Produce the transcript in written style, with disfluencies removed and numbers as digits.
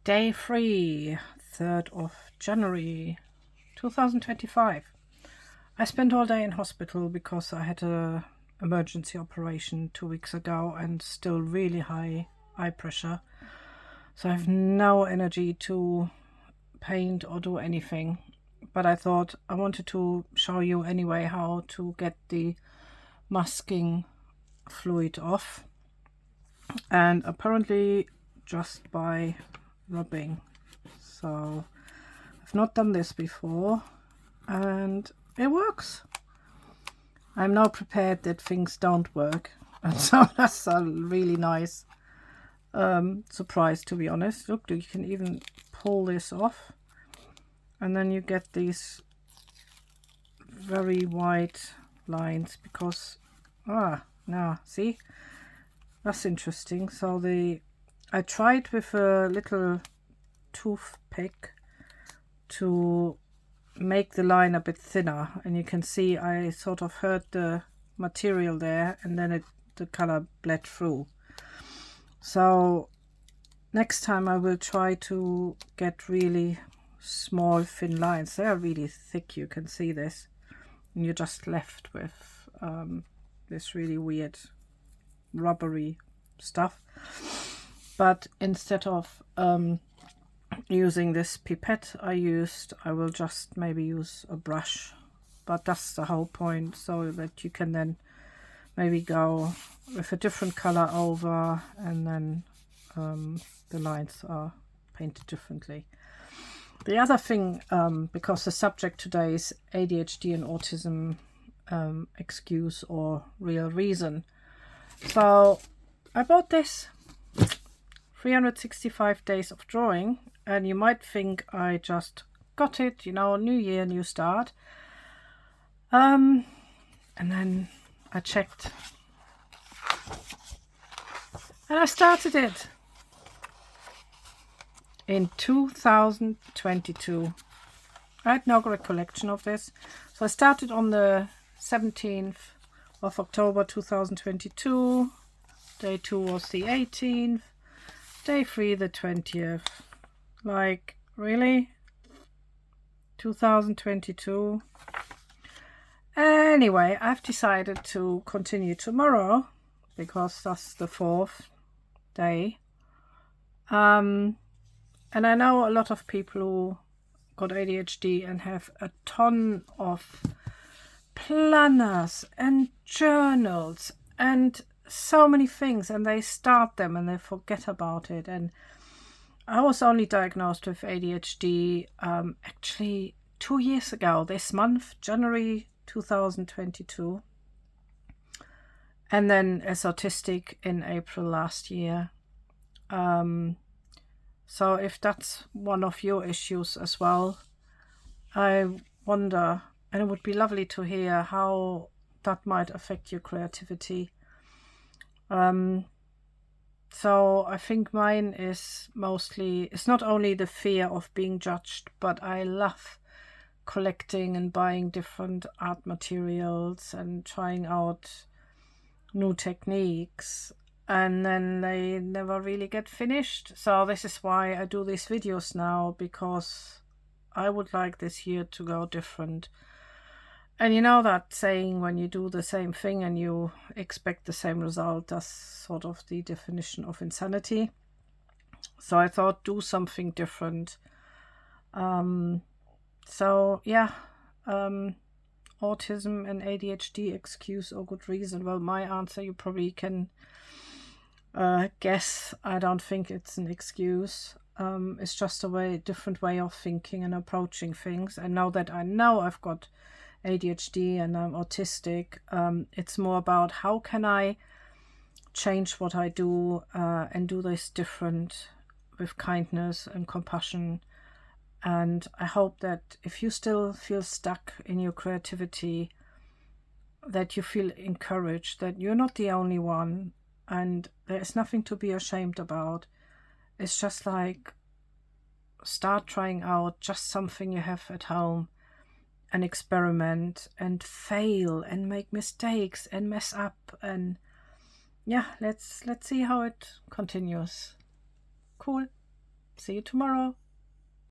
Day 3, 3rd of January 2025. I spent all day in hospital because I had a emergency operation 2 weeks ago and still really high eye pressure. So I have no energy to paint or do anything. But I thought I wanted to show you anyway how to get the masking fluid off. And apparently just by rubbing. So I've not done this before and it works. I'm now prepared that things don't work, and so that's a really nice surprise, to be honest. Look, you can even pull this off and then you get these very white lines because now see, that's interesting. So I tried with a little toothpick to make the line a bit thinner, and you can see I sort of hurt the material there, and then the color bled through. So next time I will try to get really small thin lines. They are really thick, you can see this, and you're just left with this really weird rubbery stuff. But instead of using this pipette I will just maybe use a brush, but that's the whole point, so that you can then maybe go with a different color over, and then the lines are painted differently. The other thing, because the subject today is ADHD and autism, excuse or real reason, so I bought this 365 days of drawing, and you might think I just got it, you know, new year, new start. And then I checked and I started it in 2022. I had no recollection of this. So I started on the 17th of October 2022. Day 2 was the 18th. Day 3 the 20th. Like, really? 2022? Anyway, I've decided to continue tomorrow because that's the 4th day. And I know a lot of people who got ADHD and have a ton of planners and journals and so many things, and they start them and they forget about it. And I was only diagnosed with ADHD actually 2 years ago this month, January 2022, and then as autistic in April last year. So if that's one of your issues as well, I wonder, and it would be lovely to hear how that might affect your creativity. So I think mine is mostly, it's not only the fear of being judged, but I love collecting and buying different art materials and trying out new techniques, and then they never really get finished. So this is why I do these videos now, because I would like this year to go different. And you know that saying, when you do the same thing and you expect the same result, that's sort of the definition of insanity. So I thought, do something different. So yeah, autism and ADHD, excuse or good reason. Well, my answer you probably can guess. I don't think it's an excuse. It's just a different way of thinking and approaching things. And now that I know I've got ADHD and I'm autistic, it's more about how can I change what I do and do this different with kindness and compassion. And I hope that if you still feel stuck in your creativity, that you feel encouraged, that you're not the only one and there's nothing to be ashamed about. It's just like, start trying out just something you have at home and experiment and fail and make mistakes and mess up, and yeah, let's see how it continues. Cool. See you tomorrow.